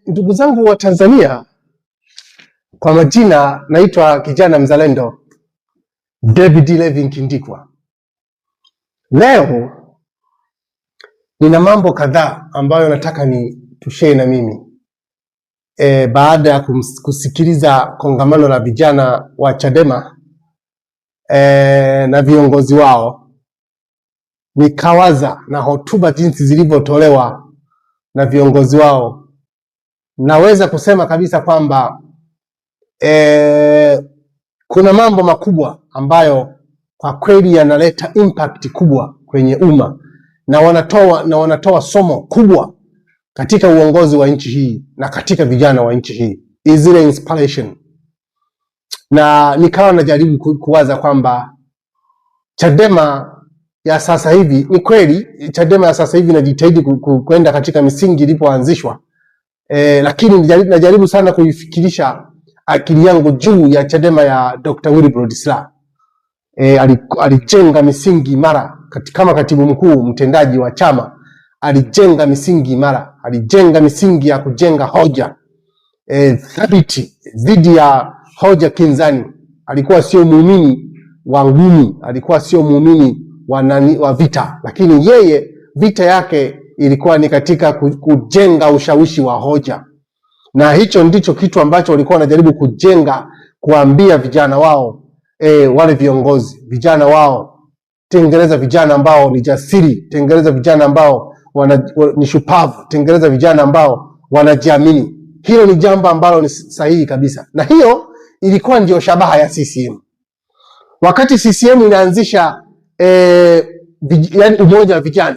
Ndugu zangu wa Tanzania, kwa majina naitwa kijana mzalendo David Levin Kindikwa. Leo nina mambo kadhaa ambayo nataka ni tushare na mimi baada ya kusikiliza kongamano la vijana wa Chadema na viongozi wao, nikawaza na hotuba jinsi zilivyotolewa na viongozi wao. Naweza kusema kabisa kwamba kuna mambo makubwa ambayo kwa kweli yanaleta impact kubwa kwenye umma na wanatoa somo kubwa katika uongozi wa nchi hii na katika vijana wa nchi hii, zile inspiration. Na nikawa najaribu kuwaza kwamba Chadema ya sasa hivi, ni kweli Chadema ya sasa hivi inajitahidi kwenda katika misingi ilipoanzishwa, lakini najaribu sana kuifikirisha akili yangu juu ya Chadema ya Dr. Wilbrod Slaa. Alijenga misingi imara kama katibu mkuu mtendaji wa chama, alijenga misingi imara, alijenga misingi ya kujenga hoja thabiti dhidi ya hoja kinzani. Alikuwa sio muumini wa ngumi, alikuwa sio muumini wa vita, lakini yeye vita yake ilikuwa ni katika kujenga ushawishi wa hoja. Na hicho ndicho kitu ambacho walikuwa wanajaribu kujenga, kuambia vijana wao, wale viongozi, vijana wao, tengeneza vijana ambao ni jasiri, tengeneza vijana ambao ni shupavu, tengeneza vijana ambao wanajiamini. Hilo ni jambo ambalo ni sahihi kabisa. Na hiyo ilikuwa ndio shabaha ya CCM. Wakati CCM inaanzisha yani umoja wa vijana,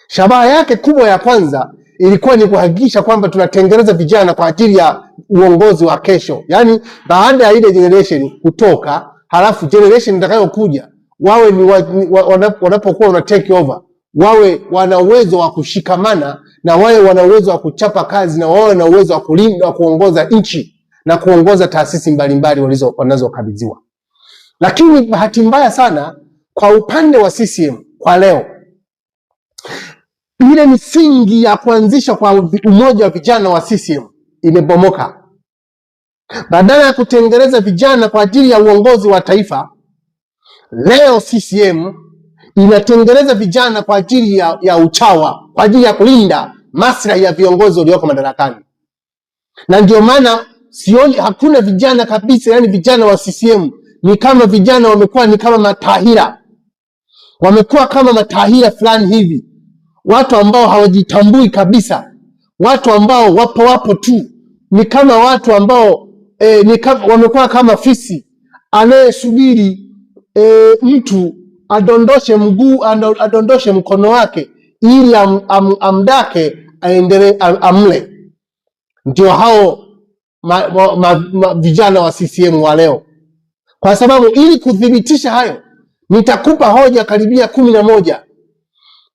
shabaha yake kubwa ya kwanza ilikuwa ni kuhakikisha kwamba tunatengeneza vijana kwa ajili ya uongozi wa kesho. Yani baada ya ile generation kutoka, halafu generation itakayokuja wawe ni wanapokuwa wana take over, wawe wana uwezo wa kushikamana, na wawe wana uwezo wa kuchapa kazi, na wawe na uwezo wa kulinda, wa kuongoza nchi na kuongoza taasisi mbalimbali wanazokabidhiwa. Lakini bahati mbaya sana kwa upande wa CCM kwa leo, ile misingi ya kuanzisha kwa umoja wa vijana wa CCM imebomoka. Badala ya kutengeneza vijana kwa ajili ya uongozi wa taifa, leo CCM inatengeneza vijana kwa ajili ya uchawa, kwa ajili ya kulinda maslahi ya viongozi walioko madarakani. Na ndio maana sioni hakuna vijana kabisa, yani vijana wa CCM ni kama vijana wamekuwa ni kama matahira. Wamekuwa kama matahira fulani hivi. Watu ambao hawajitambui kabisa. Watu ambao wapo tu. Ni kama watu ambao wamekuwa kama fisi anayesubiri mtu adondoshe mguu, adondoshe mkono wake ili amdake aendelee amle. Ndio hao vijana wa CCM wa leo. Kwa sababu ili kudhibitisha hayo, nitakupa hoja karibia 11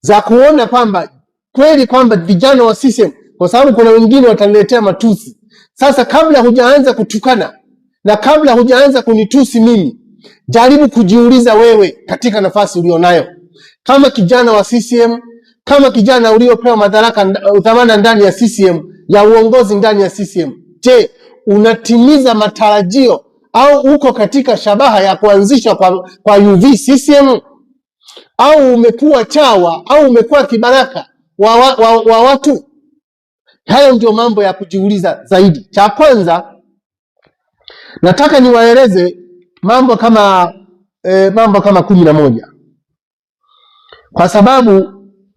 za kuona kwamba kweli kwamba vijana wa CCM, kwa sababu kuna wengine wataniletea matusi. Sasa kabla hujaanza kutukana na kabla hujaanza kunitusi mimi, jaribu kujiuliza wewe katika nafasi ulionayo kama kijana wa CCM, kama kijana uliopewa madaraka, dhamana ndani ya CCM, ya uongozi ndani ya CCM. Je, unatimiza matarajio au uko katika shabaha ya kuanzishwa kwa UV CCM? Au umekuwa chawa au umekuwa kibaraka wa watu? Hayo ndio mambo ya kujiuliza zaidi. Cha kwanza nataka niwaeleze mambo kama 11. Kwa sababu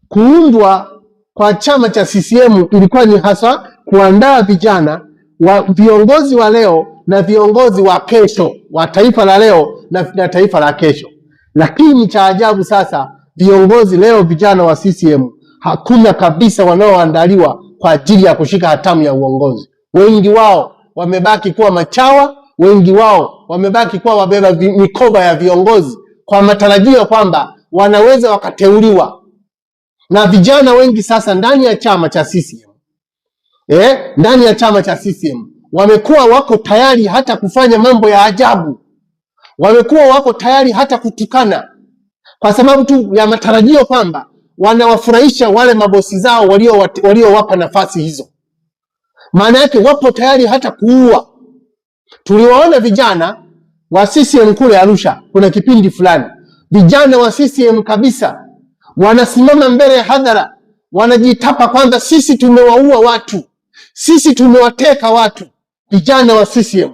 kuundwa kwa chama cha CCM ilikuwa ni hasa kuandaa vijana wa viongozi wa leo na viongozi wa kesho, wa taifa la leo na taifa la kesho. Lakini cha ajabu sasa, viongozi leo, vijana wa CCM, hakuna kabisa wanaoandaliwa kwa ajili ya kushika hatamu ya uongozi. Wengi wao wamebaki kuwa machawa, wengi wao wamebaki kuwa wabeba mikoba ya viongozi kwa matarajio kwamba wanaweza wakateuliwa. Na vijana wengi sasa ndani ya chama cha CCM, ndani ya chama cha CCM wamekuwa wako tayari hata kufanya mambo ya ajabu. Wamekuwa wako tayari hata kutukana kwa sababu tu ya matarajio kwamba wanawafurahisha wale mabosi zao waliowapa nafasi hizo. Maana yake wapo tayari hata kuua. Tuliwaona vijana wa CCM kule Arusha, kuna kipindi fulani vijana wa CCM kabisa wanasimama mbele ya hadhara, wanajitapa kwamba sisi tumewaua watu, sisi tumewateka watu. Vijana wa CCM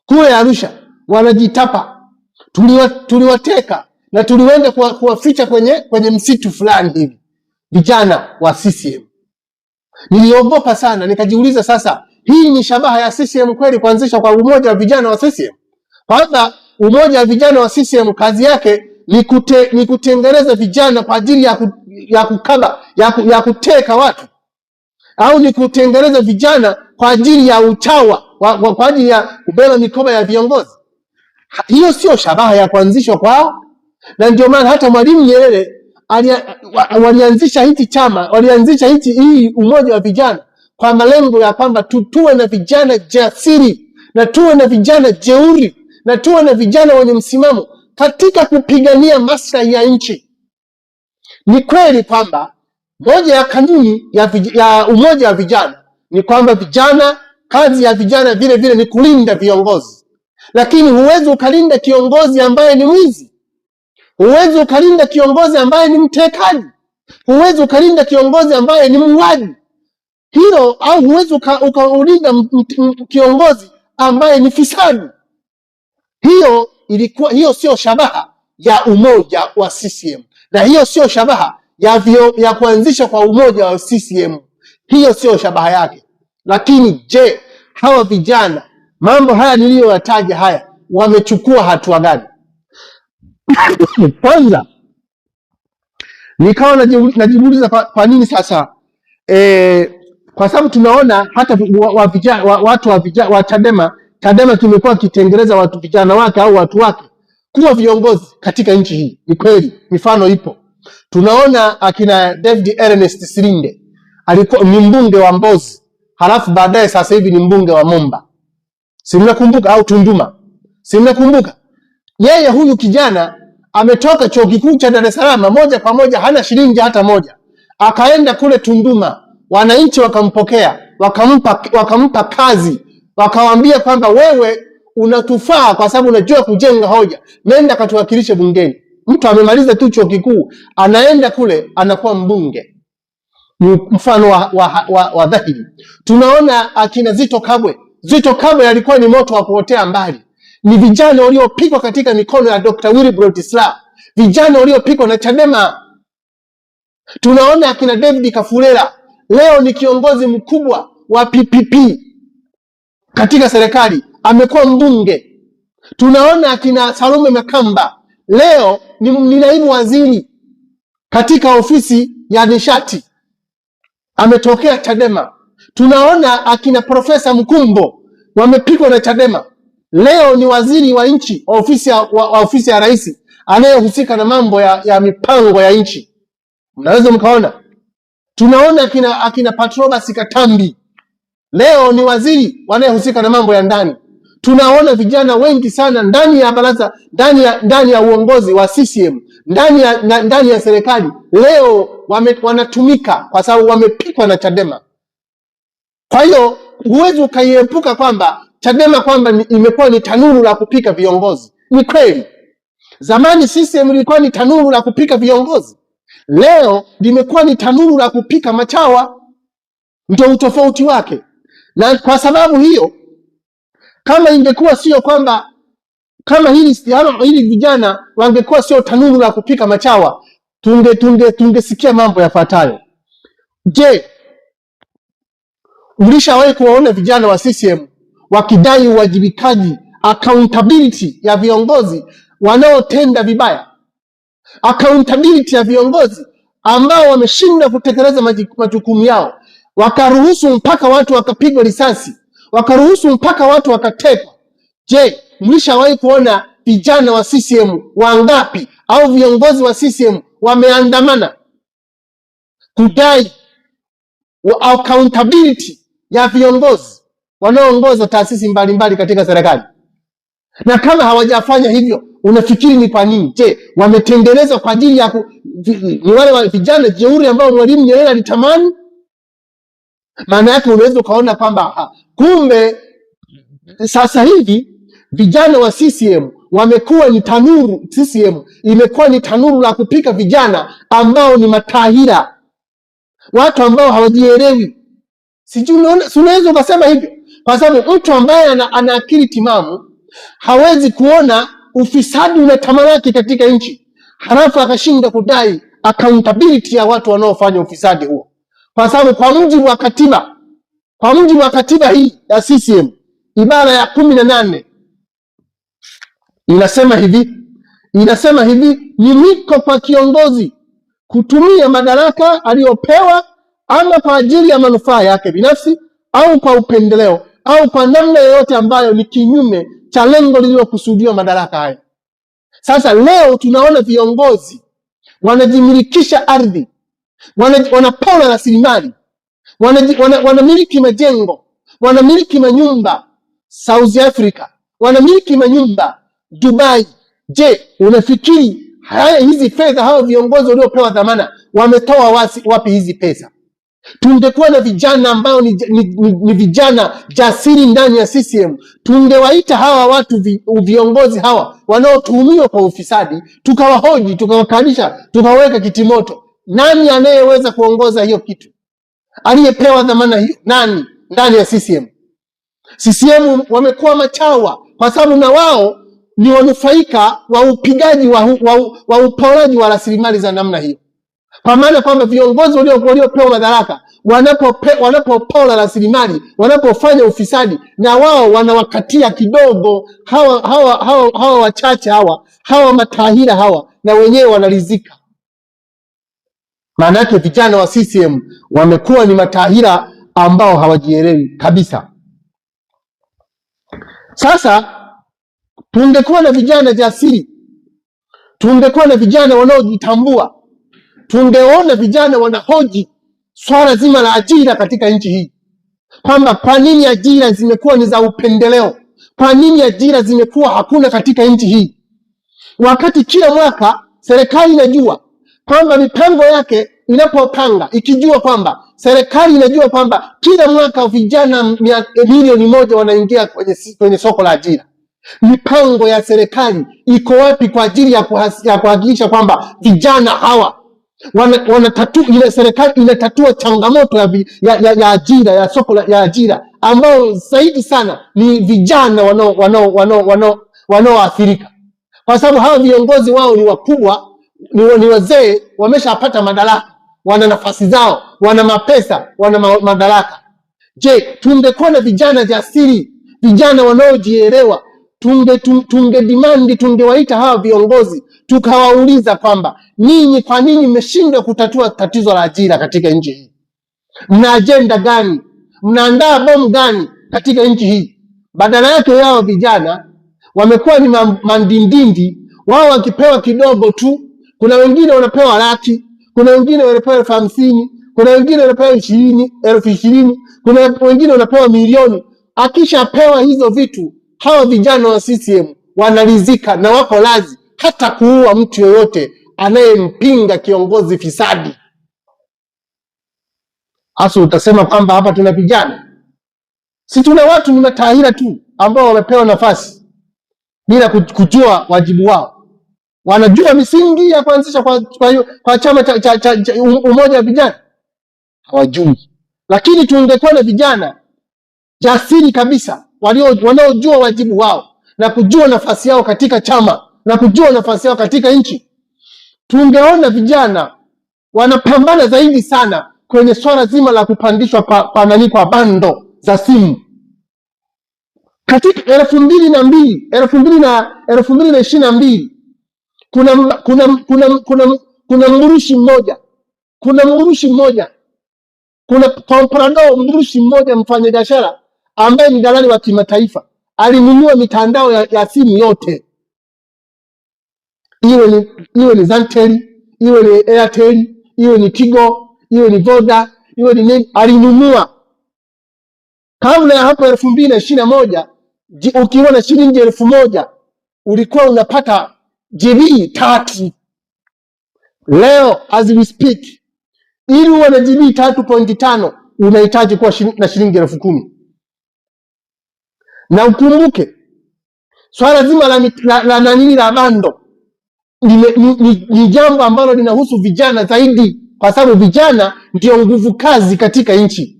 kule Arusha wanajitapa, tuliwateka na tuliwenda kuwaficha kwenye msitu fulani hivi. Vijana wa CCM. Niliogopa sana, nikajiuliza sasa, hii ni shabaha ya CCM kweli kuanzisha kwa umoja wa vijana wa CCM? Kwanza umoja wa vijana wa CCM kazi yake ni kutengeneza vijana kwa ajili ya kuteka watu, au ni kutengeneza vijana kwa ajili ya uchawa, kwa ajili ya kubeba mikoba ya viongozi? Hiyo sio shabaha ya kuanzishwa kwao. Na ndio maana hata Mwalimu Nyerere walianzisha hii umoja wa vijana kwa malengo ya kwamba tuwe na vijana jasiri, na tuwe na vijana jeuri, na tuwe na vijana wenye msimamo katika kupigania maslahi ya nchi. Ni kweli kwamba moja ya kanuni ya umoja wa vijana ni kwamba kazi ya vijana vile vile ni kulinda viongozi. Lakini huwezi ukalinda kiongozi ambaye ni mwizi, huwezi ukalinda kiongozi ambaye ni mtekaji, huwezi ukalinda kiongozi ambaye ni muuaji. Hilo, au huwezi ukaulinda kiongozi ambaye ni fisadi. Hiyo sio shabaha ya umoja wa CCM, na hiyo sio shabaha ya kuanzisha kwa umoja wa CCM. Hiyo sio shabaha yake. Lakini je, hawa vijana, mambo haya niliyoyataja haya, wamechukua hatua gani? Kwanza nikawa najiuliza kwa nini sasa, kwa sababu tunaona hata watu wa Chadema tumekuwa kitengeneza watu vijana wake au watu wake kuwa viongozi katika nchi hii. Ni kweli, mifano ipo. Tunaona akina David Ernest Silinde alikuwa ni mbunge wa Mbozi, halafu baadaye sasa hivi ni mbunge wa Momba. Si mnakumbuka? Au Tunduma. Si mnakumbuka? Yeye huyu kijana ametoka chuo kikuu cha Dar es Salaam moja kwa moja, hana shilingi hata moja. Akaenda kule Tunduma, wananchi wakampokea, wakampa kazi, wakawambia kwamba wewe unatufaa kwa sababu unajua kujenga hoja, nenda katuwakilishe bungeni. Mtu amemaliza tu chuo kikuu, anaenda kule anakuwa mbunge. Ni mfano wa dhahiri. Tunaona akina Zitto Kabwe alikuwa ni moto wa kuotea mbali. Ni vijana waliopikwa katika mikono ya Dr. Wilbrod Slaa, vijana waliopikwa na Chadema. Tunaona akina David Kafulela leo ni kiongozi mkubwa wa PPP katika serikali, amekuwa mbunge. Tunaona akina Salome Makamba leo ni naibu waziri katika ofisi ya nishati, ametokea Chadema. Tunaona akina Profesa Mkumbo wamepikwa na Chadema, leo ni waziri wa nchi, ofisi ya rais, anayehusika na mambo ya mipango ya nchi. Mnaweza mkaona. Tunaona akina Patrobas Katambi leo ni waziri wanayehusika na mambo ya ndani. Tunaona vijana wengi sana ndani ya baraza, ndani ya uongozi wa CCM, ndani ya serikali leo wanatumika kwa sababu wamepikwa na Chadema. Kwa hiyo huwezi ukaiepuka kwamba Chadema kwamba imekuwa ni tanuru la kupika viongozi. Ni kweli. Zamani CCM ilikuwa ni tanuru la kupika viongozi. Leo limekuwa ni tanuru la kupika machawa. Ndio utofauti wake. Na kwa sababu hiyo, kama ingekuwa sio kwamba kama hili vijana wangekuwa sio tanuru la kupika machawa, tungesikia mambo yafuatayo. Je, mlishawahi kuwaona vijana wa CCM wakidai uwajibikaji, accountability ya viongozi wanaotenda vibaya, accountability ya viongozi ambao wameshindwa kutekeleza majukumu yao, wakaruhusu mpaka watu wakapigwa risasi, wakaruhusu mpaka watu wakatekwa? Je, mlishawahi kuona vijana wa CCM wangapi au viongozi wa CCM wameandamana kudai accountability ya viongozi wanaoongoza taasisi mbalimbali katika serikali? Na kama hawajafanya hivyo, Unafikiri ni kwa nini? Je, wametengenezwa kwa ajili ya ni wale vijana jeuri ambao Mwalimu Nyerere alitamani? Maana yake unaweza ukaona kwamba kumbe sasa hivi vijana wa CCM wamekuwa ni tanuru. CCM imekuwa ni tanuru la kupika vijana ambao ni matahira, watu ambao hawajielewi. Sijui unaweza ukasema hivyo, kwa sababu mtu ambaye ana akili timamu hawezi kuona ufisadi unatamalaki katika nchi halafu akashinda kudai accountability ya watu wanaofanya ufisadi huo, kwa sababu kwa mujibu wa katiba hii ya CCM ibara ya 18 inasema hivi: ni mwiko kwa kiongozi kutumia madaraka aliyopewa ama kwa ajili ya manufaa yake binafsi au kwa upendeleo au kwa namna yoyote ambayo ni kinyume cha lengo lililokusudiwa madaraka hayo. Sasa leo tunaona viongozi wanajimilikisha ardhi, wanapora rasilimali, wanamiliki majengo, wanamiliki manyumba South Africa, wanamiliki manyumba Dubai. Je, unafikiri hizi fedha hao viongozi waliopewa dhamana wametoa wapi hizi pesa? Tungekuwa na vijana ambao ni vijana jasiri ndani ya CCM, tungewaita hawa watu viongozi hawa wanaotuhumiwa kwa ufisadi, tukawahoji, tukawakalisha, tukaweka kitimoto. Nani anayeweza kuongoza hiyo kitu? Aliyepewa dhamana hiyo nani ndani ya CCM? CCM wamekuwa machawa kwa sababu na wao ni wanufaika wa upigaji wa uporaji wa rasilimali za namna hiyo. Kwa maana kwamba viongozi waliopewa madaraka wanapopora wanapofanya ufisadi, na wao wanawakatia kidogo hawa wachache hawa matahira na wenyewe wanalizika. Maana yake vijana wa CCM wamekuwa ni matahira ambao hawajielewi kabisa. Sasa tungekuwa na vijana jasiri, tungekuwa na vijana wanaojitambua, tungeona vijana wanahoji swala zima la ajira katika nchi hii, kwamba kwa nini ajira zimekuwa ni za upendeleo, kwa nini ajira zimekuwa hakuna katika nchi hii, wakati kila mwaka serikali inajua kwamba mipango yake inapopanga, ikijua kwamba serikali inajua kwamba kila mwaka vijana milioni 1 wanaingia kwenye soko la ajira. Mipango ya serikali iko wapi kwa ajili ya kuhakikisha kwamba vijana hawa ile serikali inatatua changamoto ya ajira, ya soko la ajira, ambao zaidi sana ni vijana wanaoathirika, kwa sababu hawa viongozi wao ni wakubwa, ni wazee, wameshapata madaraka, wana nafasi zao, wana mapesa, wana madaraka. Je, tungekuwa na vijana jasiri, vijana wanaojielewa, tungewaita hawa viongozi tukawauliza kwamba ninyi kwa nini mmeshindwa kutatua tatizo la ajira katika nchi hii? Mna ajenda gani? Mnaandaa bomu gani katika nchi hii? Badala yake yao vijana wamekuwa ni mandindindi, wao wakipewa kidogo tu. Kuna wengine wanapewa laki, kuna wengine wanapewa 50,000, kuna wengine wanapewa 20,000, kuna wengine wanapewa milioni. Akishapewa hizo vitu, hawa vijana wa CCM wanalizika na wako lazi hata kuua mtu yoyote anayempinga kiongozi fisadi. Asu utasema kwamba hapa tuna vijana? Si tuna watu ni matahira tu ambao wamepewa nafasi bila kujua wajibu wao. Wanajua misingi ya kuanzisha kwa chama cha umoja wa vijana? Hawajui. Lakini tungekuwa na vijana jasiri kabisa wanaojua wajibu wao na kujua nafasi yao katika chama na kujua nafasi yao katika nchi, tungeona vijana wanapambana zaidi sana kwenye swala zima la kupandishwa kwa bando za simu. Katika 2022 kuna mrushi mmoja, kuna komprador mrushi mmoja, mfanyabiashara ambaye ni dalali wa kimataifa, alinunua mitandao ya simu yote, iwe ni Zantel, iwe ni Airtel, iwe ni Tigo, iwe ni Voda, iwe ni nini, alinunua. Kabla ya hapo 2021 ukiwa na shilingi 1,000 ulikuwa unapata GB 3 leo as we speak. Ili uwe na GB 3.5 unahitaji kuwa na shilingi 10,000. Na ukumbuke swala zima la bando ni jambo ambalo linahusu vijana zaidi, kwa sababu vijana ndio nguvu kazi katika nchi.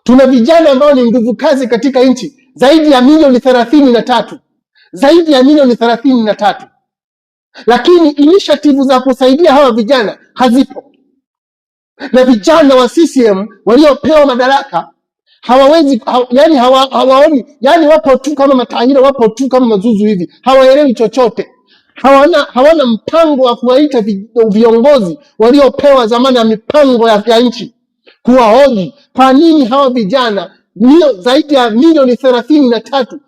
Tuna vijana ambao ni nguvu kazi katika nchi zaidi ya milioni 33, zaidi ya milioni 33, lakini initiative za kusaidia hawa vijana hazipo. Na vijana wa CCM waliopewa madaraka hawawezi yani hawaoni, yani wapo tu kama matahira, wapo tu kama mazuzu hivi, hawaelewi chochote. Hawana mpango wa kuwaita viongozi waliopewa zamani ya mipango ya nchi kuwahoji kwa nini hawa vijana zaidi ya milioni 33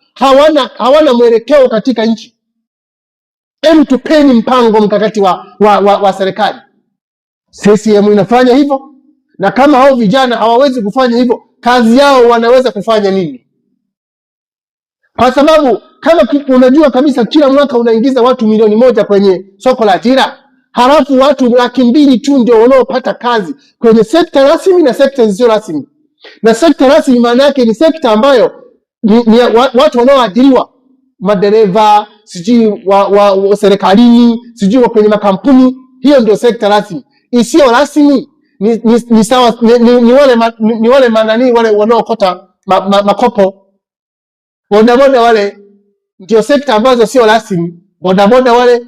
hawana mwelekeo katika nchi. Tupeni mpango mkakati wa serikali. CCM inafanya hivyo, na kama hao vijana hawawezi kufanya hivyo, kazi yao wanaweza kufanya nini? Kwa sababu kama unajua kabisa kila mwaka unaingiza watu milioni 1 kwenye soko la ajira, halafu watu 200,000 tu ndio wanaopata kazi kwenye sekta rasmi na sekta zisizo rasmi. Na sekta rasmi maana yake ni sekta ambayo ni watu wanaoajiriwa, madereva, sijui wa serikalini, sijui kwenye makampuni. Hiyo ndio sekta rasmi. Isiyo rasmi ni sawa ni wale manani wale wanaokota makopo, bodaboda wale ndio sekta ambazo sio rasmi. Bodaboda wale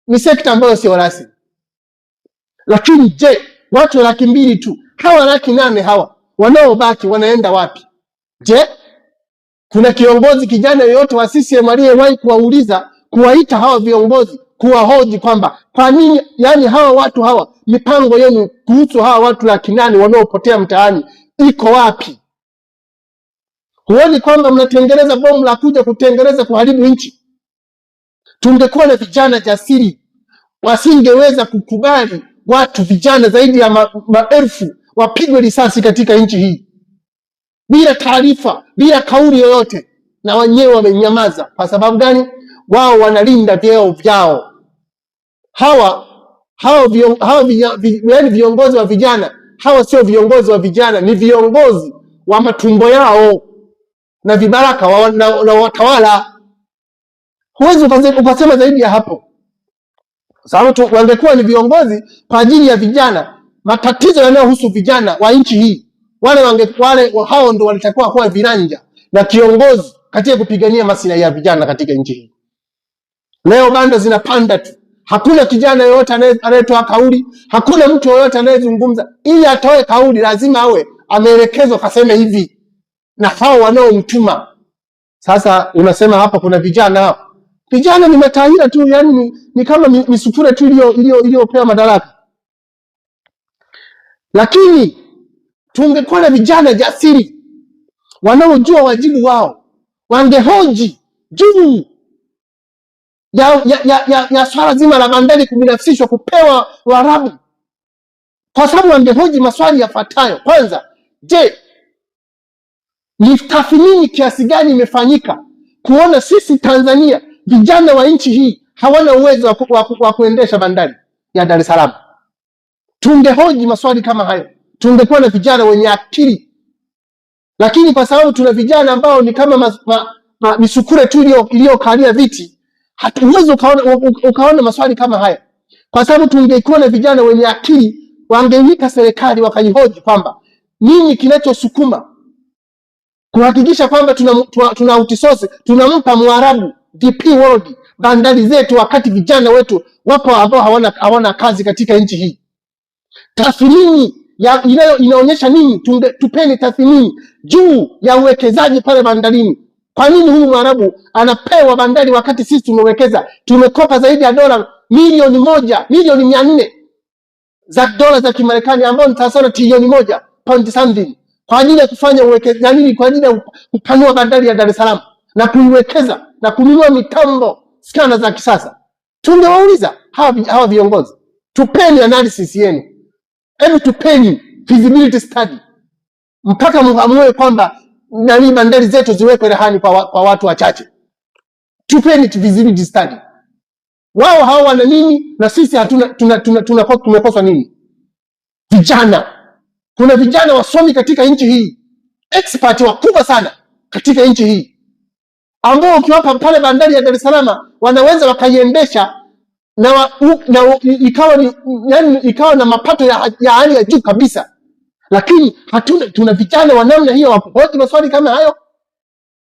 ni sekta ambayo sio rasmi. Lakini je, watu 200,000 tu, hawa 800,000 hawa wanaobaki wanaenda wapi? Je, kuna kiongozi kijana yoyote wa CCM aliyewahi kuwaita hawa viongozi kuwahoji kwamba kwa nini, yani hawa watu hawa, mipango yenu kuhusu hawa watu 800,000 wanaopotea mtaani iko wapi? Huoni kwamba mnatengeneza bomu la kuja kuharibu nchi? Tungekuwa na vijana jasiri, wasingeweza kukubali watu vijana zaidi ya maelfu wapigwe risasi katika nchi hii bila taarifa, bila kauli yoyote, na wenyewe wamenyamaza. Kwa sababu gani? Wao wanalinda vyeo vyao. Yani viongozi wa vijana hawa sio viongozi wa vijana, ni viongozi wa matumbo yao na vibaraka na watawala. Huwezi ukasema zaidi ya hapo. Sababu wangekuwa ni viongozi kwa ajili ya vijana, matatizo yanayohusu vijana wa nchi hii, hao ndio walitakiwa kuwa viranja na kiongozi katika kupigania maslahi ya vijana katika nchi hii. Leo bando zinapanda tu. Hakuna kijana yoyote anayetoa kauli, hakuna mtu yoyote anayezungumza. Ili atoe kauli lazima awe ameelekezwa kaseme hivi na hao wanaomtuma. Sasa unasema hapa kuna vijana hao. Vijana ni matahira tu, yani ni kama misufure tu iliyopewa madaraka. Lakini tungekuwa na vijana jasiri wanaojua wajibu wao, wangehoji juu ya swala zima la bandari kubinafsishwa kupewa Waarabu, kwa sababu wangehoji maswali yafuatayo. Kwanza, je, ni tathmini kiasi gani imefanyika kuona sisi Tanzania vijana wa nchi hii hawana uwezo wa kuendesha bandari ya Dar es Salaam? Tungehoji maswali kama hayo, tungekuwa na vijana wenye akili. Lakini kwa sababu tuna vijana ambao ni kama misukure tu iliyokalia viti, hatuwezi ukaona maswali kama haya. Kwa sababu tungekuwa na vijana wenye akili, wangeita serikali wakaihoji kwamba nini kinachosukuma kuhakikisha kwamba tuna outsource, tunampa Mwarabu DP World bandari zetu, wakati vijana wetu wapo ambao hawana kazi katika nchi hii. Tathmini inaonyesha nini? Tupeni tathmini juu ya uwekezaji pale bandarini. Kwa nini huyu Mwarabu anapewa bandari wakati sisi tumewekeza, tumekopa zaidi ya dola milioni 400 za dola za Kimarekani, ambao ni sawa na trilioni 1.something kwa ajili ya kufanya uwekezaji, kwa ajili ya kupanua bandari ya Dar es Salaam na kuiwekeza na kununua mitambo skana za kisasa. Tungewauliza hawa viongozi, tupeni analysis yenu, hebu tupeni feasibility study mpaka muamue kwamba bandari zetu ziwekwe rehani kwa watu wachache. Tupeni feasibility study. Wao hao wana nini na sisi hatuna, tumekosa nini? Vijana, kuna vijana wasomi katika nchi hii, expert wakubwa sana katika nchi hii, ambao ukiwapa pale bandari ya Dar es Salaam wanaweza wakaiendesha na ikawa na mapato ya hali ya juu kabisa. Lakini tuna vijana wa namna hiyo wapohoji maswali kama hayo?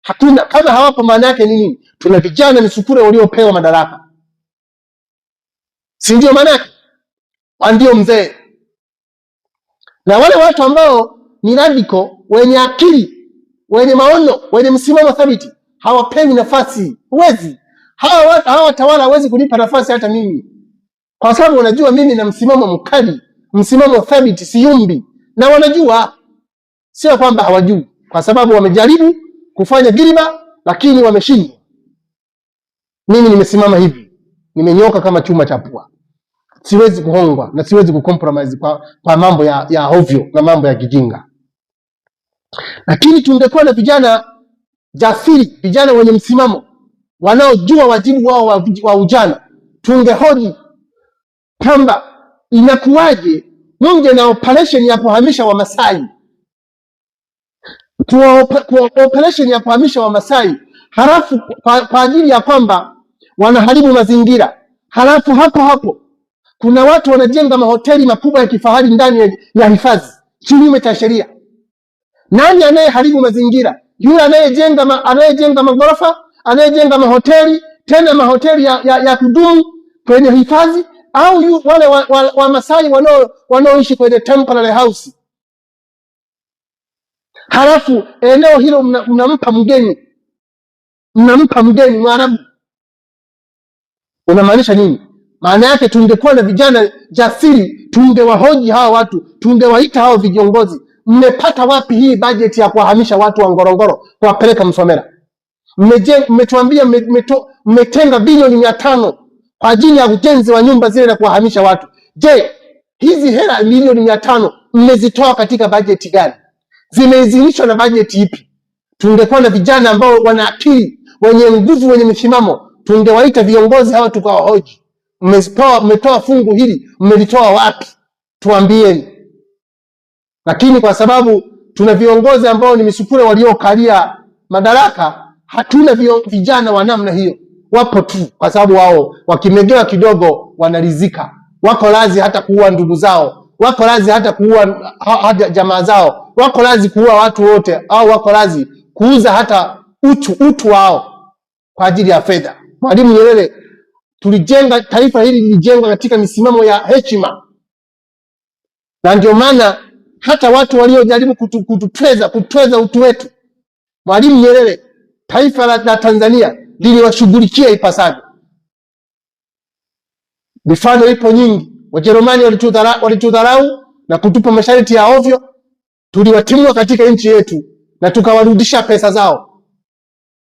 Hatuna. Kama hawapo maana yake ni nini? Tuna vijana misukure waliopewa madaraka, si ndio? Maana yake ndio mzee. Na wale watu ambao ni radical, wenye akili, wenye maono, wenye msimamo thabiti, hawapewi nafasi. Huwezi, hawa watawala hawezi kunipa nafasi hata mimi, kwa sababu wanajua mimi na msimamo mkali, msimamo thabiti, siyumbi. Na wanajua, sio kwamba hawajui, kwa sababu wamejaribu kufanya giliba lakini wameshindwa. Mimi nimesimama hivi, nimenyoka kama chuma cha pua. Siwezi kuhongwa na siwezi kucompromise kwa mambo ya ovyo na mambo ya kijinga. Lakini tungekuwa na vijana jasiri, vijana wenye msimamo, wanaojua wajibu wao wa ujana, tungehoji kwamba inakuwaje munge na operation ya kuhamisha Wamasai, operation ya kuhamisha Wamasai, halafu kwa ajili ya kwamba wanaharibu mazingira, halafu hapo kuna watu wanajenga mahoteli makubwa ya kifahari ndani ya hifadhi kinyume cha sheria. Nani anayeharibu mazingira? Yule anayejenga magorofa, anayejenga mahoteli, tena mahoteli ya kudumu kwenye hifadhi, au wale wa Masai wanaoishi kwenye temporary house? Halafu eneo hilo mnampa mgeni Mwarabu. Unamaanisha nini? Maana yake tungekuwa na vijana jasiri, tungewahoji hawa watu, tungewaita hao viongozi, mmepata wapi hii budget ya kuhamisha watu wa Ngorongoro kuwapeleka Msomera? Mmetuambia mmetenga bilioni 500 kwa ajili ya ujenzi wa nyumba zile na kuwahamisha watu. Je, hizi hela milioni 500 mmezitoa katika budget gani? Zimeidhinishwa na budget ipi? Tungekuwa na vijana ambao wana akili, wenye nguvu, wenye msimamo, tungewaita viongozi hawa tukawahoji, mmetoa fungu hili, mmelitoa wapi? Tuambieni. Lakini kwa sababu tuna viongozi ambao ni misukule waliokalia madaraka, hatuna vijana wa namna hiyo. Wapo tu kwa sababu wao wakimegewa kidogo wanaridhika. Wako lazi hata kuua ndugu zao, wako lazi hata kuua hata jamaa zao, wako lazi kuua watu wote, au wako lazi kuuza hata utu wao kwa ajili ya fedha. Mwalimu Nyerere, taifa hili lilijengwa katika misimamo ya heshima, na ndio maana hata watu waliojaribu kutweza utu wetu, Mwalimu Nyerere, taifa la Tanzania liliwashughulikia ipasavyo. Mifano ipo nyingi. Wajerumani walitudharau na kutupa masharti ya ovyo, tuliwatimua katika nchi yetu na tukawarudisha pesa zao.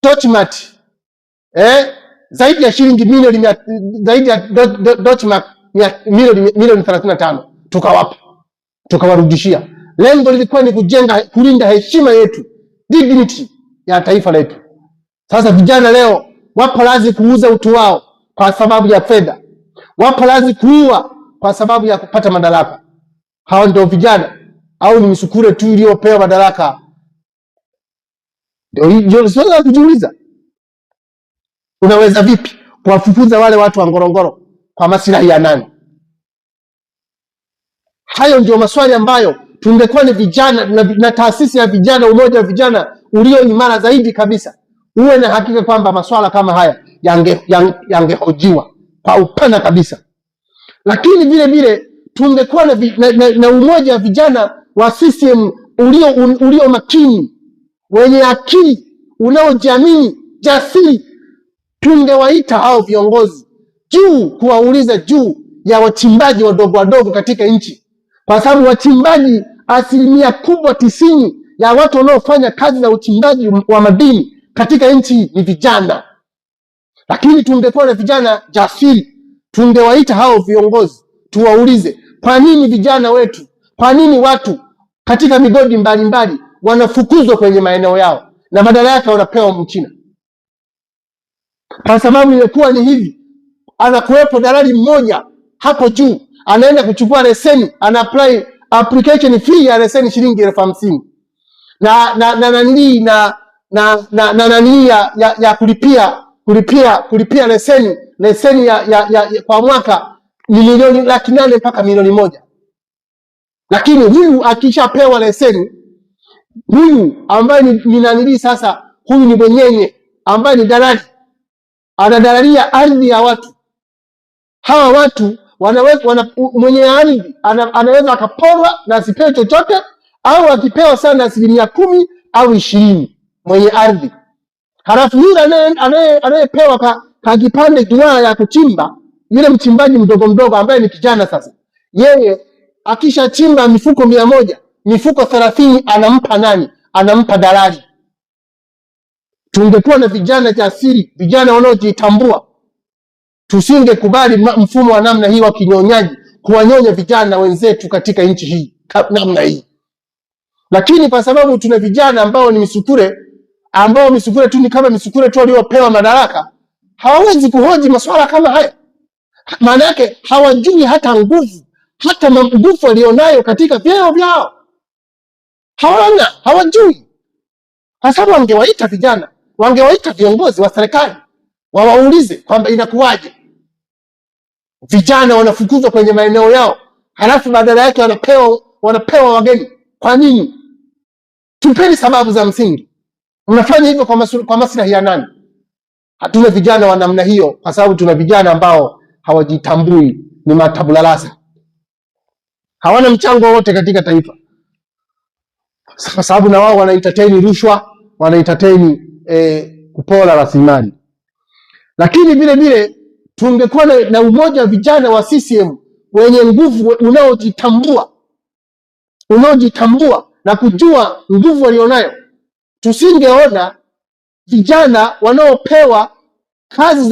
Deutschmark, zaidi ya shilingi milioni zaidi ya Deutschmark milioni 35 tukawapa, tukawarudishia. Lengo lilikuwa ni kulinda heshima yetu, dignity ya taifa letu. Sasa vijana leo wapo lazi kuuza utu wao kwa sababu ya fedha, wapo lazi kuua kwa sababu ya kupata madaraka. Hao ndio vijana au ni misukule tu iliyopewa madaraka? Ndio swali kujiuliza. Unaweza vipi kuwafukuza wale watu wa Ngorongoro kwa maslahi ya nani? Hayo ndio maswali ambayo tungekuwa ni vijana na taasisi ya vijana, umoja wa vijana ulio imara zaidi kabisa, uwe na hakika kwamba maswala kama haya yangehojiwa kwa upana kabisa. Lakini vile vile tungekuwa na umoja wa vijana wa CCM ulio makini, wenye akili, unaojiamini, jasiri. Tungewaita hao viongozi kuwauliza juu ya wachimbaji wadogo katika nchi, kwa sababu wachimbaji 90% ya watu wanaofanya kazi za uchimbaji wa madini katika nchi ni vijana. Lakini tungekuwa na vijana jasiri, tungewaita hao viongozi tuwaulize, kwa nini vijana wetu, kwa nini watu katika migodi mbalimbali wanafukuzwa kwenye maeneo yao na badala yake wanapewa Mchina? Kwa sababu imekuwa ni hivi, anakuwepo dalali mmoja hapo juu, anaenda kuchukua leseni, ana apply application fee ya leseni shilingi 50,000 na nani ya kulipia leseni ya kwa mwaka ni milioni 800,000 mpaka milioni 1. Lakini huyu akishapewa leseni, huyu ambaye ni nanili sasa, huyu ni mwenyenye ambaye ni dalali, anadalalia ardhi ya watu. Hawa watu mwenye ardhi anaweza akaporwa na asipewe chochote, au akipewa sana 10% au 20 mwenye ardhi. Halafu yule anayepewa kipande duara ya kuchimba, yule mchimbaji mdogo ambaye ni kijana sasa, yeye akisha chimba mifuko 100, mifuko 30 anampa nani? Anampa dalali. Tungekuwa na vijana jasiri, vijana wanaojitambua, tusingekubali mfumo wa namna hii wa kinyonyaji, kuwanyonya vijana wenzetu katika nchi hii namna hii. Lakini kwa sababu tuna vijana ambao ni misukure, ambao misukure tu ni kama misukure tu waliopewa madaraka, hawawezi kuhoji masuala kama haya. Maana yake hawajui hata nguvu walionayo katika vyeo vyao. Hawajui. Kwa sababu wangewaita vijana, wangewaita viongozi wa serikali, wawaulize kwamba inakuwaje vijana wanafukuzwa kwenye maeneo yao, halafu badala yake wanapewa wageni. Kwa nini? Tupeni sababu za msingi. Mnafanya hivyo kwa maslahi ya nani? Hatuna vijana wa namna hiyo, kwa sababu tuna vijana ambao hawajitambui, ni matabulalasa, hawana mchango wote katika taifa, kwa sababu na wao wana entertain rushwa, wana entertain kupora rasilimali. Lakini vile tungekuwa na umoja wa vijana wa CCM wenye nguvu, unaojitambua na kujua nguvu walionayo, tusingeona vijana wanaopewa kazi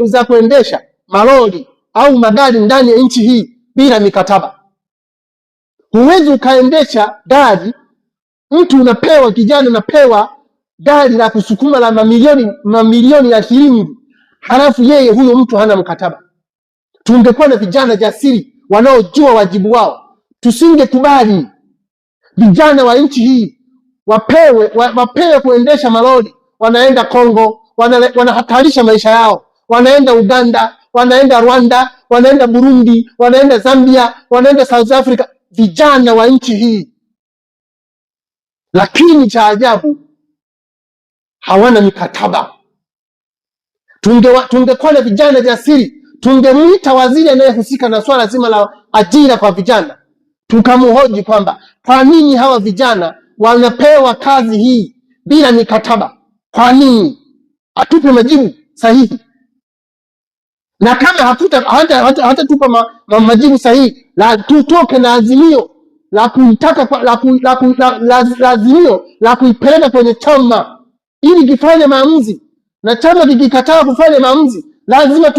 za kuendesha malori au magari ndani ya nchi hii bila mikataba. Huwezi ukaendesha gari, mtu kijana unapewa gari la kusukuma la mamilioni ya shilingi, halafu yeye huyo mtu hana mkataba. Tungekuwa na vijana jasiri wanaojua wajibu wao, tusingekubali vijana wa nchi hii wapewe kuendesha malori, wanaenda Kongo, wanahatarisha maisha yao, wanaenda Uganda, wanaenda Rwanda, wanaenda Burundi, wanaenda Zambia, wanaenda South Africa, vijana wa nchi hii. Lakini cha ajabu, hawana mikataba. Tungekuwa na vijana jasiri, tungemuita waziri anayehusika na swala zima la ajira kwa vijana, tukamhoji kwamba kwa nini hawa vijana wanapewa kazi hii bila mikataba? Kwa nini? Atupe majibu sahihi. Na kama hatatupa majibu sahihi, la tutoke na azimio la kuipeleka kwenye chama ili kifanye maamuzi. Na chama kikikataa kufanya maamuzi, lazima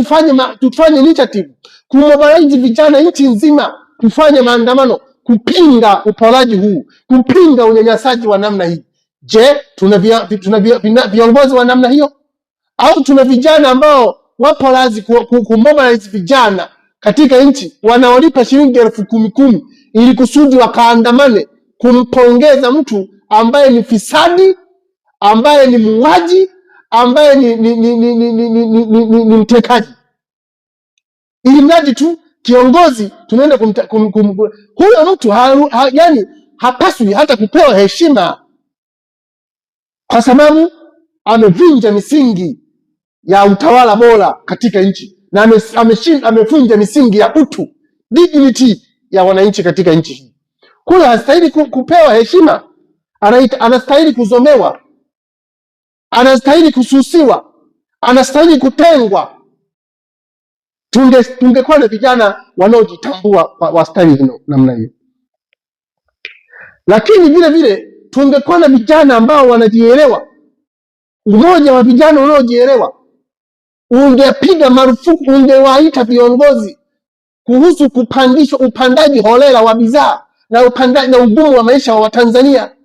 tufanye initiative kumobilize vijana nchi nzima, tufanye maandamano kupinga uporaji huu, kupinga unyanyasaji wa namna hii. Je, tuna viongozi wa namna hiyo? Au tuna vijana ambao wapo lazi kumobilize vijana katika nchi, wanaolipa shilingi 10,000 ili kusudi wakaandamane kumpongeza mtu ambaye ni fisadi, ambaye ni muuaji, ambaye ni mtekaji, ili mradi tu kiongozi tunaenda huyo mtu yani hapaswi hata kupewa heshima, kwa sababu amevunja misingi ya utawala bora katika nchi, na amevunja misingi ya utu, dignity ya wananchi katika nchi hii. Kwa hiyo hastahili kupewa heshima, anastahili kuzomewa, anastahili kususiwa, anastahili kutengwa. Tungekuwa na vijana wanaojitambua wastahili namna hiyo. Lakini vile tungekuwa na vijana ambao wanajielewa. Umoja wa vijana unaojielewa ungepiga marufuku, ungewaita viongozi kuhusu upandaji holela wa bidhaa na ugumu wa maisha wa Watanzania.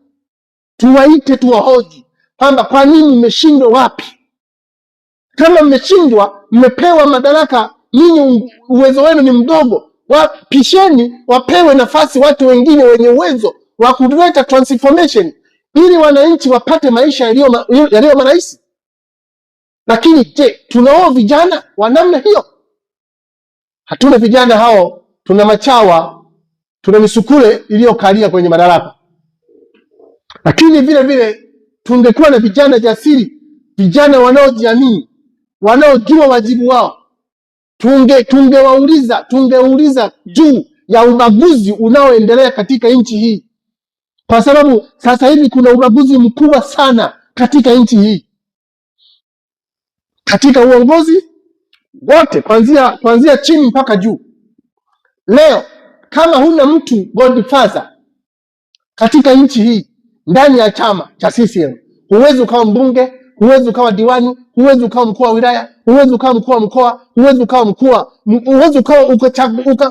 Tuwaite, tuwahoji kwamba kwa nini mmeshindwa wapi? Kama mmeshindwa, mmepewa madaraka, ninyi uwezo wenu ni mdogo, wapisheni wapewe nafasi watu wengine wenye uwezo wa kuleta transformation ili wananchi wapate maisha yaliyo marahisi. Lakini je, tunao vijana wa namna hiyo? Hatuna vijana hao. Tuna machawa, tuna misukule iliyokalia kwenye madaraka. Lakini vile vile tungekuwa na vijana jasiri, vijana wanaojiamini, wanaojua wajibu wao, tungeuliza juu ya ubaguzi unaoendelea katika nchi hii, kwa sababu sasa hivi kuna ubaguzi mkubwa sana katika nchi hii, katika uongozi wote, kuanzia chini mpaka juu. Leo kama huna mtu godfather katika nchi hii ndani ya chama cha CCM, huwezi ukawa mbunge, huwezi ukawa diwani, huwezi ukawa mkuu wa wilaya, huwezi ukawa mkuu wa mkoa, huwezi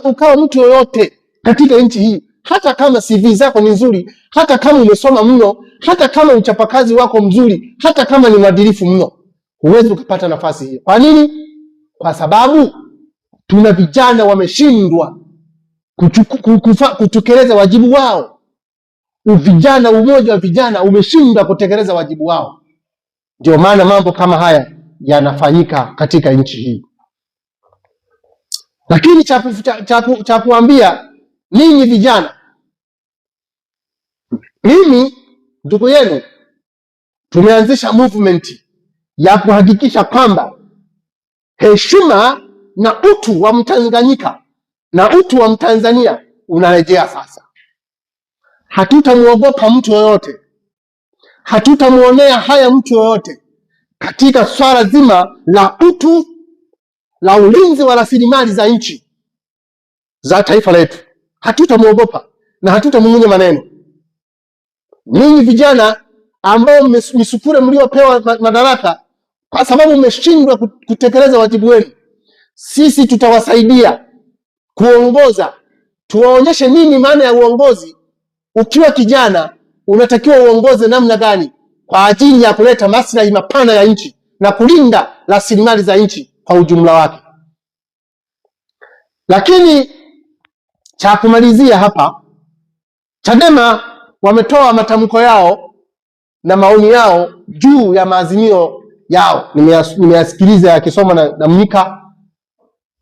ukawa mtu yoyote katika nchi hii. Hata kama CV zako ni nzuri, hata kama umesoma mno, hata kama uchapakazi wako mzuri, hata kama ni mwadilifu mno, huwezi ukapata nafasi hiyo. Kwa nini? Kwa sababu tuna vijana wameshindwa kutekeleza wajibu wao. Umoja wa vijana umeshindwa kutekeleza wajibu wao. Ndio maana mambo kama haya yanafanyika katika nchi hii. Lakini cha kuambia ninyi vijana, mimi ndugu yenu, tumeanzisha movement ya kuhakikisha kwamba heshima na utu wa Mtanganyika na utu wa Mtanzania unarejea sasa. Hatutamuogopa mtu yoyote, hatutamuonea haya mtu yoyote katika swala zima la utu, la ulinzi wa rasilimali za nchi za taifa letu. Hatutamuogopa na hatutamungunya maneno. Ninyi vijana ambao misukule mliopewa madaraka kwa sababu mmeshindwa kutekeleza wajibu wenu, sisi tutawasaidia kuongoza. Tuwaonyeshe nini maana ya uongozi. Ukiwa kijana unatakiwa uongoze namna gani kwa ajili ya kuleta maslahi mapana ya nchi na kulinda rasilimali za nchi kwa ujumla wake. Lakini cha kumalizia hapa, Chadema wametoa matamko yao na maoni yao juu ya maazimio yao. Nimeyasikiliza yakisoma na Mnyika,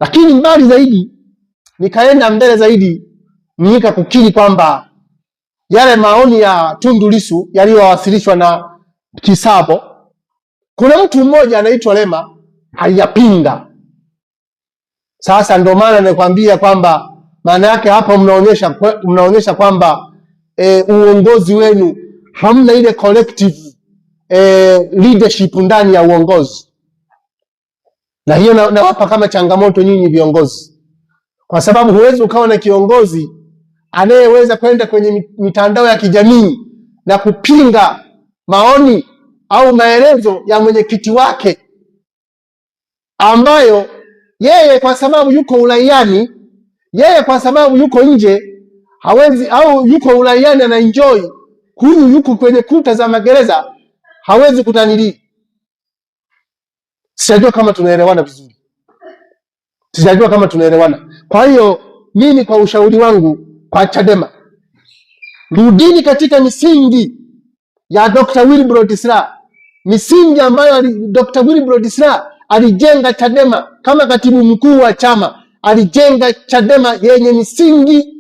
lakini mbali zaidi nikaenda mbele zaidi, Mnyika kukiri kwamba yale maoni ya Tundu Lissu yaliyowasilishwa na Kisabo, kuna mtu mmoja anaitwa Lema aliyapinga. Sasa ndio maana nakwambia kwamba maana yake hapa mnaonyesha kwamba uongozi wenu hamna ile collective leadership ndani ya uongozi. Na hiyo nawapa kama changamoto nyinyi viongozi, kwa sababu huwezi ukawa na kiongozi anayeweza kwenda kwenye mitandao ya kijamii na kupinga maoni au maelezo ya mwenyekiti wake, ambayo yeye kwa sababu yuko uraiani, yeye kwa sababu yuko nje hawezi, au yuko uraiani ana enjoy, huyu yuko kwenye kuta za magereza hawezi kutanili. Sijajua kama tunaelewana vizuri, sijajua kama tunaelewana. Kwa hiyo mimi kwa ushauri wangu kwa Chadema, rudini katika misingi ya Dr. Wilbrod Slaa, misingi ambayo Dr. Wilbrod Slaa alijenga Chadema kama katibu mkuu wa chama. Alijenga Chadema yenye misingi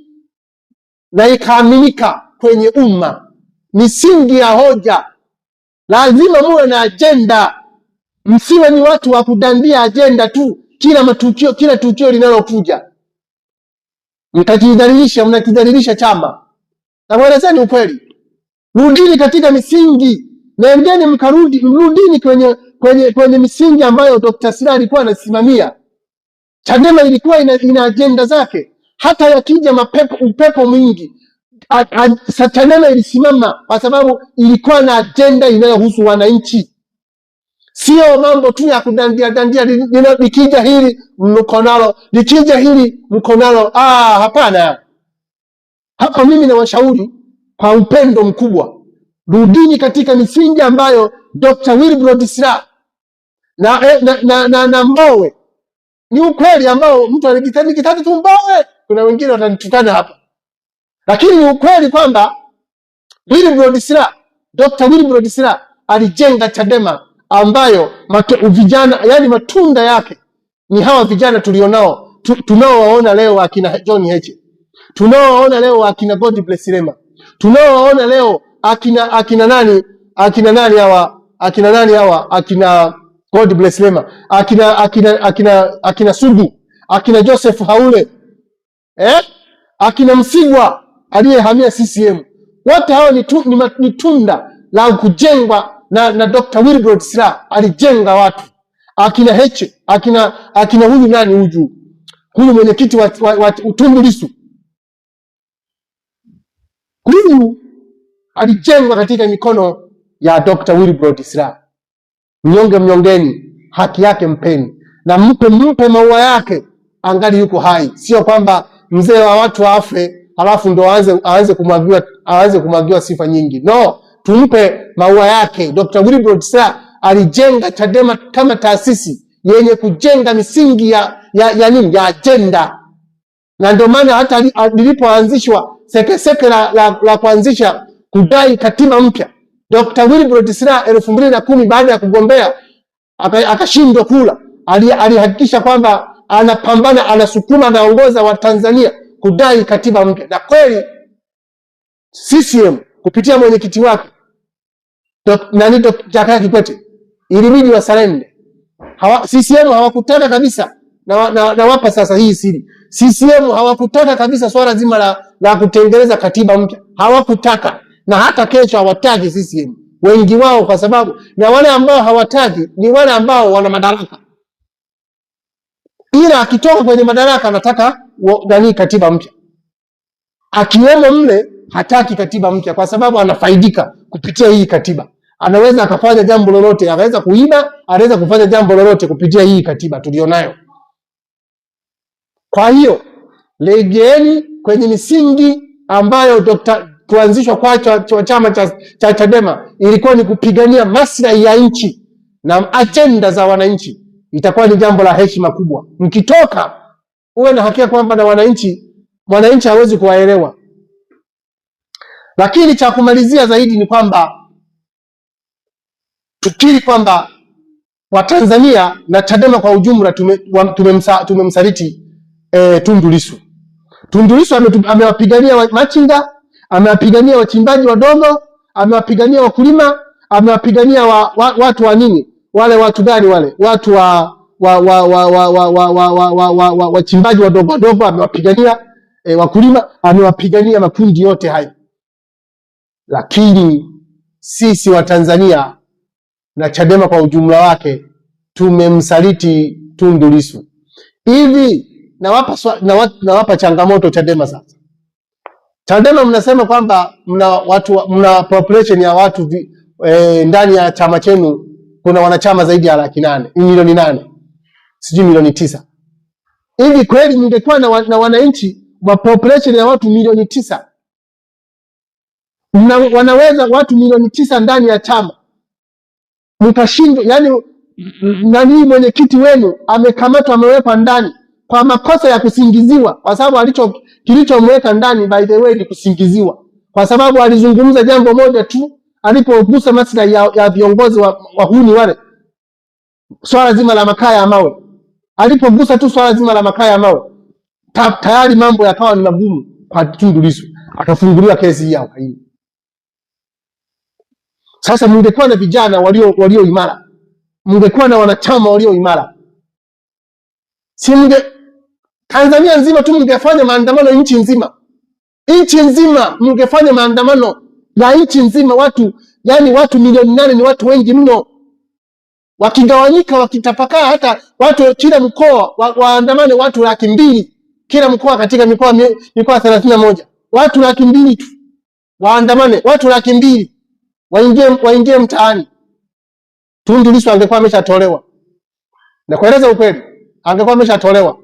na ikaaminika kwenye umma, misingi ya hoja. Lazima muwe na agenda, msiwe ni watu wa kudandia agenda tu kila tukio linalokuja. Mnakidhalilisha chama. Na mwelezeni ukweli. Rudini katika misingi. Nendeni mrudini kwenye misingi ambayo Dr. Slaa alikuwa anasimamia. Chadema ilikuwa ina agenda zake. Hata yakija upepo mwingi, Chadema ilisimama kwa sababu ilikuwa na agenda inayohusu wananchi. Sio mambo tu ya kudandia, likija hili mko nalo, likija hili mko nalo. Hapana. Hapa mimi nawashauri kwa upendo mkubwa, rudini katika misingi ambayo Dr. Wilbrod Slaa na Mbowe. Ni ukweli ambao mtu nikitaja tu Mbowe kuna wengine watanitukana hapa, lakini ni ukweli kwamba Dr. Wilbrod Slaa alijenga Chadema ambayo vijana, yani matunda yake ni hawa vijana tulionao, tunaowaona leo akina John Heche, tunaowaona leo akina Godbless Lema, tunaowaona leo akina nani hawa akina Godbless Lema, akina Sugu, akina Joseph Haule, akina Msigwa aliyehamia CCM. Wote hao ni tunda la kujengwa na Dr. Wilbrod Slaa. Alijenga watu, akina Heche, akina huyu nani huyu mwenyekiti wa Tundu Lissu, huyu alijengwa katika mikono ya Dr. Wilbrod Slaa. Mnyonge mnyongeni, haki yake mpeni, na mpe maua yake angali yuko hai. Sio kwamba mzee wa watu afe halafu ndo aanze kumwagiwa sifa nyingi. No, tumpe maua yake. Dr. Wilbrod Slaa alijenga Chadema kama taasisi yenye kujenga misingi ya agenda, na ndio maana hata lilipoanzishwa sekeseke la kuanzisha kudai katiba mpya, Dr. Wilbrod Slaa 2010 baada ya kugombea akashindwa kula, alihakikisha kwamba anapambana, anasukuma, anaongoza wa Tanzania kudai katiba mpya. Na kweli CCM kupitia mwenyekiti wake Dr. Jakaya Kikwete ilibidi wasalende. CCM hawakutaka kabisa, na wapa sasa hii siri. CCM hawakutaka kabisa swala zima la kutengeneza katiba mpya. Hawakutaka, na hata kesho hawataki CCM. Wengi wao, kwa sababu na wale ambao hawataki ni wale ambao wana madaraka. Ila akitoka kwenye madaraka anataka katiba mpya. Akiwemo mle hataki katiba mpya kwa sababu anafaidika kupitia hii katiba. Anaweza akafanya jambo lolote, anaweza kuiba, anaweza kufanya jambo lolote kupitia hii katiba tulionayo. Kwa hiyo legeeni kwenye misingi ambayo kuanzishwa kwa chama cha Chadema ilikuwa ni kupigania maslahi ya nchi na agenda za wananchi. Itakuwa ni jambo la heshima kubwa. Mkitoka uwe na hakika kwamba na wananchi hawezi kuwaelewa. Lakini cha kumalizia zaidi ni kwamba tukiri kwamba Watanzania na Chadema kwa ujumla tumemsaliti Tundu Lissu. Tundu Lissu amewapigania machinga, amewapigania wachimbaji wadogo, amewapigania wakulima, amewapigania watu wa nini? Wale watu gani wale? Watu wachimbaji wadogo wadogo, amewapigania wakulima, amewapigania makundi yote hayo. Lakini sisi wa Tanzania na Chadema kwa ujumla wake tumemsaliti Tundu Lissu. Hivi nawapa changamoto Chadema sasa. Chadema mnasema kwamba mna population ya watu ndani ya chama chenu kuna wanachama zaidi ya 800,000, milioni 8, sijui milioni 9. Hivi kweli mngekuwa na wananchi wa population ya watu milioni 9, wanaweza watu milioni 9 ndani ya chama, mkashindwa? Yani nani mwenyekiti wenu amekamatwa, amewekwa ndani kwa makosa ya kusingiziwa, kwa sababu kilichomweka ndani by the way ni kusingiziwa, kwa sababu alizungumza jambo moja tu alipogusa maslahi ya viongozi wahuni wale, swala zima la makaa ya mawe. Alipogusa tu swala zima la makaa ya mawe, tayari mambo yakawa ni magumu kwa Tundu Lissu, akafunguliwa kesi ya uhaini. Sasa mngekuwa na vijana walio imara, mngekuwa na wanachama walio imara, Tanzania nzima tu mngefanya maandamano nchi nzima. Nchi nzima mngefanya maandamano ya nchi nzima. Watu milioni 8 ni watu wengi mno. Wakigawanyika, wakitapakaa, hata watu kila mkoa waandamane watu 200,000 kila mkoa, katika mikoa 31 watu 200,000 tu waandamane, watu 200,000 waingie mtaani. Tundu Lissu angekuwa ameshatolewa, na kueleza ukweli, angekuwa ameshatolewa.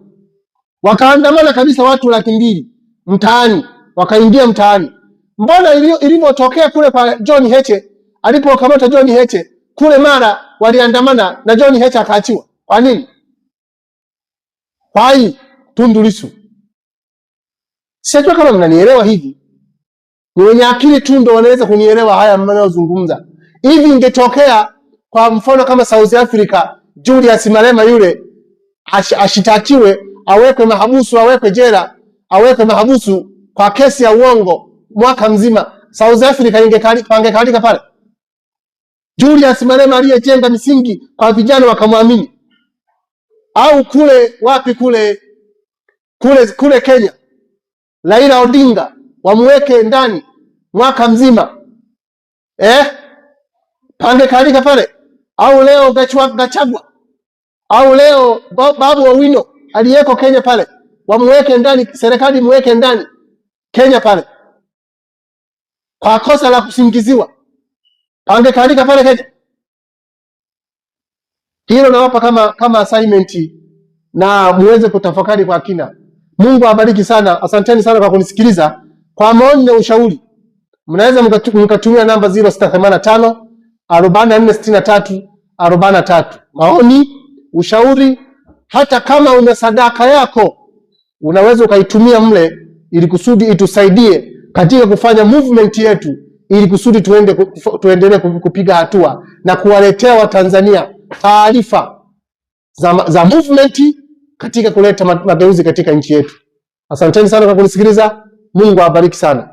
Wakaandamana kabisa watu 200,000 mtaani, wakaingia mtaani. Mbona ilivyotokea kule kwa John Heche, alipokamata John Heche, kule Mara waliandamana na John Heche akaachiwa. Kwa nini? Kwa hii Tundu Lissu. Sijui kama mnanielewa hivi. Ni wenye akili tu ndio wanaweza kunielewa haya mnayozungumza. Hivi ingetokea kwa mfano kama South Africa, Julius Malema yule ashitakiwe, awekwe mahabusu, awekwe jela, awekwe mahabusu kwa kesi ya uongo mwaka mzima, South Africa ingekalika pale? Julius Malema aliyejenga misingi kwa vijana wakamwamini. Au kule wapi, kule Kenya, Raila Odinga wamweke ndani mwaka mzima, pangekalika pale? Au leo Gachagua, au leo Babu Owino aliyeko Kenya pale, wamweke ndani, serikali mweke ndani Kenya pale kwa kosa la kusingiziwa, pangekalika pale Kenya? Hilo nawapa kama assignment na muweze kutafakari kwa kina. Mungu awabariki sana. Asanteni sana kwa kunisikiliza. Kwa maoni na ushauri, mnaweza mkatumia namba 0685 4463 43. Maoni, ushauri, hata kama una sadaka yako unaweza ukaitumia mle ili kusudi itusaidie katika kufanya movement yetu, ili kusudi tuendelee kupiga hatua na kuwaletea Watanzania taarifa za movement katika kuleta mageuzi katika nchi yetu. Asanteni sana kwa kunisikiliza. Mungu awabariki sana.